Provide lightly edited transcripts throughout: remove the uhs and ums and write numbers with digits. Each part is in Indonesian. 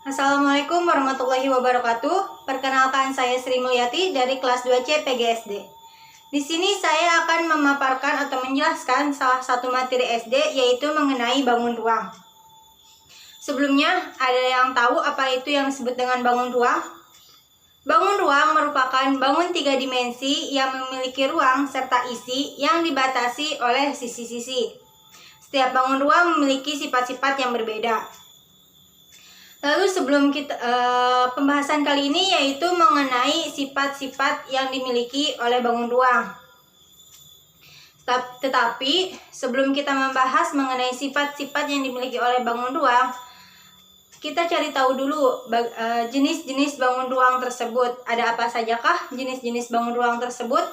Assalamualaikum warahmatullahi wabarakatuh. Perkenalkan, saya Sri Mulyati dari kelas 2C PGSD. Di sini saya akan memaparkan atau menjelaskan salah satu materi SD, yaitu mengenai bangun ruang. Sebelumnya, ada yang tahu apa itu yang disebut dengan bangun ruang? Bangun ruang merupakan bangun 3 dimensi yang memiliki ruang serta isi yang dibatasi oleh sisi-sisi. Setiap bangun ruang memiliki sifat-sifat yang berbeda. Lalu sebelum kita pembahasan kali ini yaitu mengenai sifat-sifat yang dimiliki oleh bangun ruang. Tetapi sebelum kita membahas mengenai sifat-sifat yang dimiliki oleh bangun ruang, kita cari tahu dulu jenis-jenis bangun ruang tersebut. Ada apa sajakah jenis-jenis bangun ruang tersebut?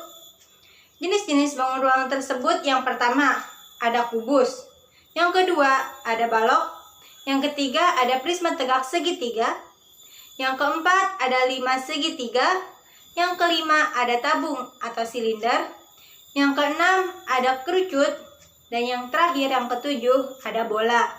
Jenis-jenis bangun ruang tersebut, yang pertama ada kubus, yang kedua ada balok, yang ketiga ada prisma tegak segitiga, yang keempat ada 5 segitiga, yang kelima ada tabung atau silinder, yang keenam ada kerucut, dan yang terakhir yang ketujuh ada bola.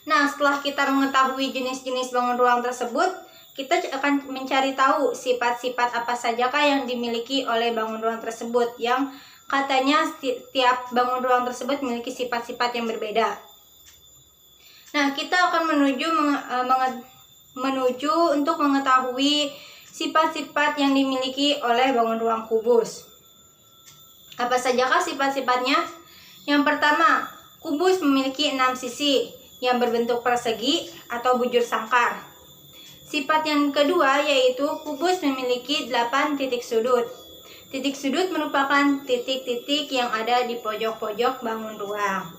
Nah, setelah kita mengetahui jenis-jenis bangun ruang tersebut, kita akan mencari tahu sifat-sifat apa sajakah yang dimiliki oleh bangun ruang tersebut, yang katanya setiap bangun ruang tersebut memiliki sifat-sifat yang berbeda. Nah, kita akan menuju untuk mengetahui sifat-sifat yang dimiliki oleh bangun ruang kubus. Apa sajakah sifat-sifatnya? Yang pertama, kubus memiliki 6 sisi yang berbentuk persegi atau bujur sangkar. Sifat yang kedua yaitu kubus memiliki 8 titik sudut. Titik sudut merupakan titik-titik yang ada di pojok-pojok bangun ruang.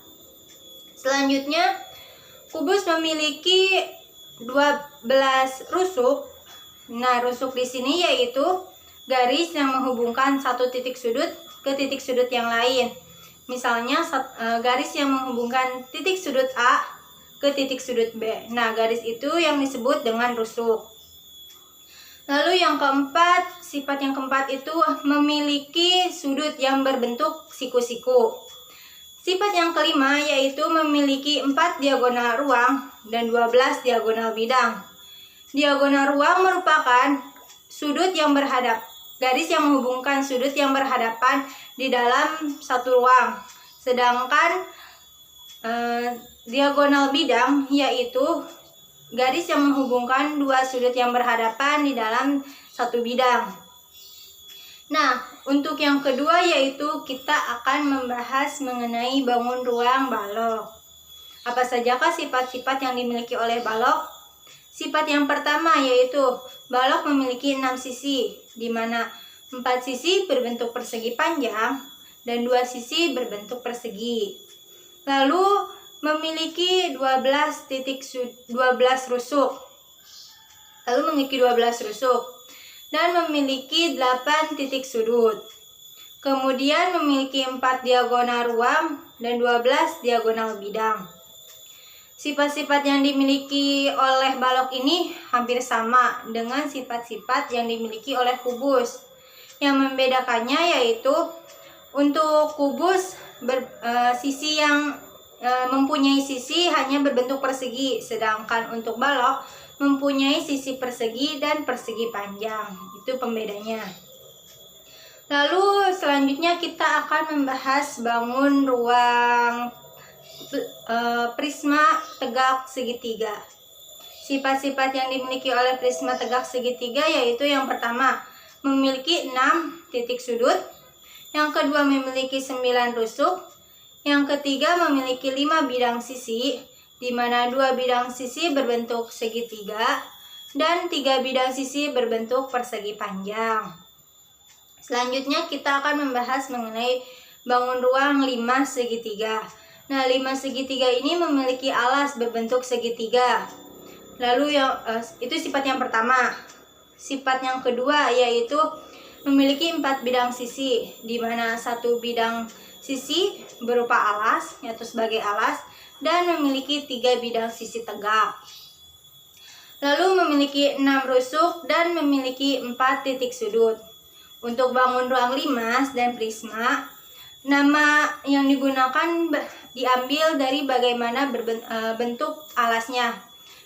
Selanjutnya, kubus memiliki 12 rusuk. Nah, rusuk di sini yaitu garis yang menghubungkan satu titik sudut ke titik sudut yang lain. Misalnya garis yang menghubungkan titik sudut A ke titik sudut B. Nah, garis itu yang disebut dengan rusuk. Lalu yang keempat, sifat yang keempat itu memiliki sudut yang berbentuk siku-siku. Sifat yang kelima yaitu memiliki 4 diagonal ruang dan 12 diagonal bidang. Diagonal ruang merupakan sudut yang garis yang menghubungkan sudut yang berhadapan di dalam satu ruang. Sedangkan diagonal bidang yaitu garis yang menghubungkan dua sudut yang berhadapan di dalam satu bidang. Nah, untuk yang kedua yaitu kita akan membahas mengenai bangun ruang balok. Apa sajakah sifat-sifat yang dimiliki oleh balok? Sifat yang pertama yaitu balok memiliki 6 sisi, di mana 4 sisi berbentuk persegi panjang dan 2 sisi berbentuk persegi. Lalu memiliki 12 rusuk. Dan memiliki 8 titik sudut. Kemudian memiliki 4 diagonal ruang dan 12 diagonal bidang. Sifat-sifat yang dimiliki oleh balok ini hampir sama dengan sifat-sifat yang dimiliki oleh kubus. Yang membedakannya yaitu untuk kubus sisi yang mempunyai sisi hanya berbentuk persegi, sedangkan untuk balok mempunyai sisi persegi dan persegi panjang. Itu pembedanya. Lalu selanjutnya kita akan membahas bangun ruang prisma tegak segitiga. Sifat-sifat yang dimiliki oleh prisma tegak segitiga yaitu yang pertama, memiliki 6 titik sudut. Yang kedua, memiliki 9 rusuk. Yang ketiga, memiliki 5 bidang sisi, di mana 2 bidang sisi berbentuk segitiga dan 3 bidang sisi berbentuk persegi panjang. Selanjutnya kita akan membahas mengenai bangun ruang 5 segitiga. Nah, 5 segitiga ini memiliki alas berbentuk segitiga. Lalu itu sifat yang pertama. Sifat yang kedua yaitu memiliki 4 bidang sisi, di mana 1 bidang sisi berupa alas, yaitu sebagai alas, dan memiliki 3 bidang sisi tegak. Lalu memiliki 6 rusuk dan memiliki 4 titik sudut. Untuk bangun ruang limas dan prisma, nama yang digunakan diambil dari bagaimana bentuk alasnya.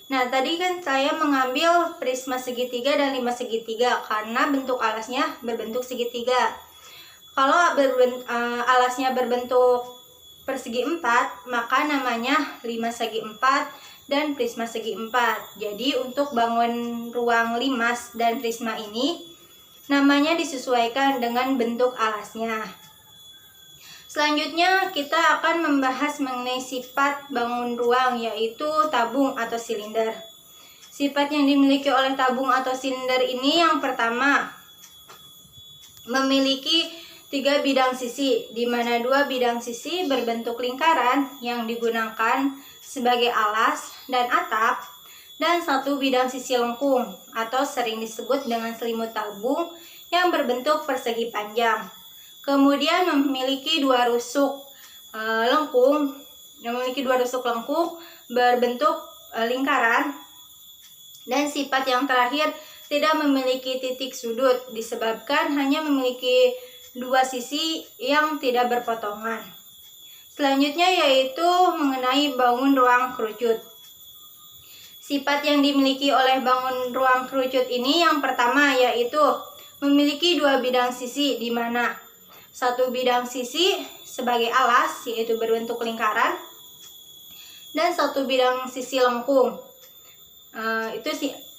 Nah, tadi kan saya mengambil prisma segitiga dan 5 segitiga karena bentuk alasnya berbentuk segitiga. Kalau alasnya berbentuk persegi 4, maka namanya 5 segi 4 dan prisma segi 4. Jadi untuk bangun ruang limas dan prisma ini namanya disesuaikan dengan bentuk alasnya. Selanjutnya kita akan membahas mengenai sifat bangun ruang, yaitu tabung atau silinder. Sifat yang dimiliki oleh tabung atau silinder ini yang pertama, memiliki 3 bidang sisi, di mana 2 bidang sisi berbentuk lingkaran yang digunakan sebagai alas dan atap, dan 1 bidang sisi lengkung atau sering disebut dengan selimut tabung yang berbentuk persegi panjang. Kemudian memiliki 2 rusuk lengkung, berbentuk lingkaran, dan sifat yang terakhir tidak memiliki titik sudut disebabkan hanya memiliki 2 sisi yang tidak berpotongan. Selanjutnya yaitu mengenai bangun ruang kerucut. Sifat yang dimiliki oleh bangun ruang kerucut ini yang pertama yaitu memiliki 2 bidang sisi, di mana 1 bidang sisi sebagai alas yaitu berbentuk lingkaran dan 1 bidang sisi lengkung.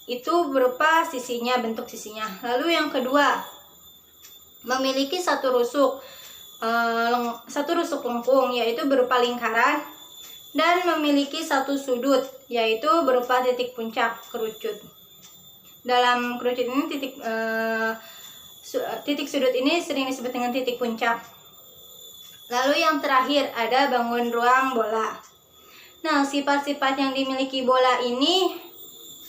Itu berupa sisinya, bentuk sisinya. Lalu yang kedua, memiliki 1 rusuk lengkung yaitu berupa lingkaran dan memiliki 1 sudut yaitu berupa titik puncak kerucut. Dalam kerucut ini titik sudut ini sering disebut dengan titik puncak. Lalu yang terakhir ada bangun ruang bola. Nah, sifat-sifat yang dimiliki bola ini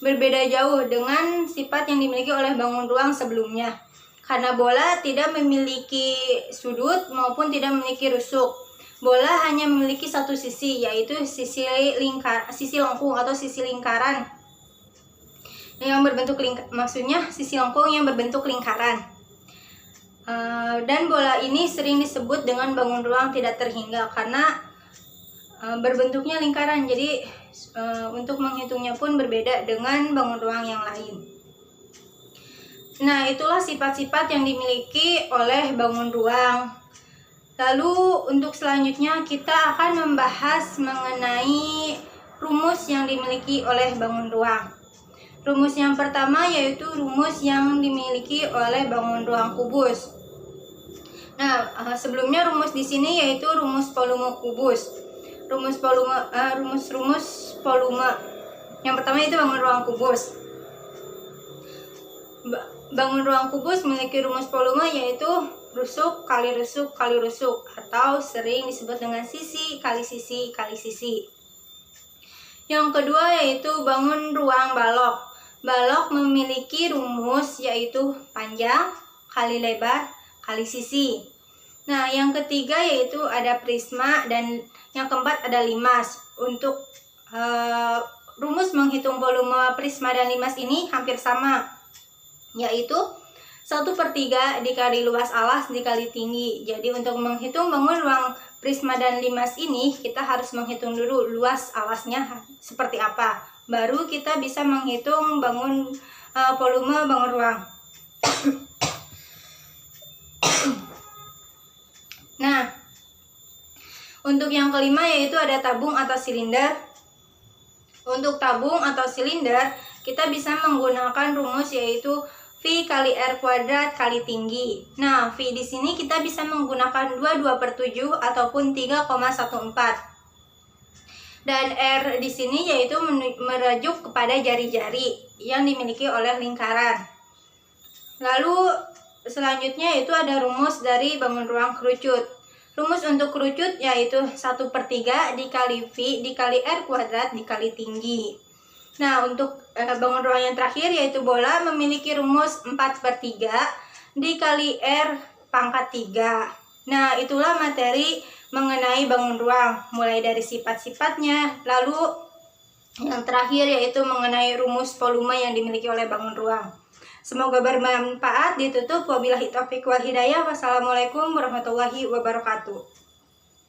berbeda jauh dengan sifat yang dimiliki oleh bangun ruang sebelumnya. Karena bola tidak memiliki sudut maupun tidak memiliki rusuk. Bola hanya memiliki 1 sisi, yaitu sisi lengkung atau sisi lingkaran yang berbentuk sisi lengkung yang berbentuk lingkaran. Dan bola ini sering disebut dengan bangun ruang tidak terhingga karena berbentuknya lingkaran. Jadi untuk menghitungnya pun berbeda dengan bangun ruang yang lain. Nah, itulah sifat-sifat yang dimiliki oleh bangun ruang. Lalu untuk selanjutnya kita akan membahas mengenai rumus yang dimiliki oleh bangun ruang. Rumus yang pertama yaitu rumus yang dimiliki oleh bangun ruang kubus. Nah, sebelumnya rumus di sini yaitu rumus volume kubus. Rumus volume. Yang pertama itu bangun ruang kubus. Bangun ruang kubus memiliki rumus volume yaitu rusuk kali rusuk kali rusuk, atau sering disebut dengan sisi kali sisi kali sisi. Yang kedua yaitu bangun ruang balok. Balok memiliki rumus yaitu panjang kali lebar kali sisi. Nah, yang ketiga yaitu ada prisma, dan yang keempat ada limas. Untuk rumus menghitung volume prisma dan limas ini hampir sama, yaitu 1/3 dikali luas alas dikali tinggi. Jadi untuk menghitung bangun ruang prisma dan limas ini, kita harus menghitung dulu luas alasnya seperti apa. Baru kita bisa menghitung bangun volume bangun ruang. Nah, untuk yang kelima yaitu ada tabung atau silinder. Untuk tabung atau silinder, kita bisa menggunakan rumus yaitu V kali R kuadrat kali tinggi. Nah, V di sini kita bisa menggunakan 22/7 ataupun 3,14. Dan R di sini yaitu merujuk kepada jari-jari yang dimiliki oleh lingkaran. Lalu selanjutnya itu ada rumus dari bangun ruang kerucut. Rumus untuk kerucut yaitu 1/3 dikali V dikali R kuadrat dikali tinggi. Nah, untuk bangun ruang yang terakhir yaitu bola memiliki rumus 4/3 dikali R pangkat 3. Nah, itulah materi mengenai bangun ruang, mulai dari sifat-sifatnya, lalu yang terakhir yaitu mengenai rumus volume yang dimiliki oleh bangun ruang. Semoga bermanfaat. Ditutup, wabillahi taufiq wal hidayah. Wassalamualaikum warahmatullahi wabarakatuh.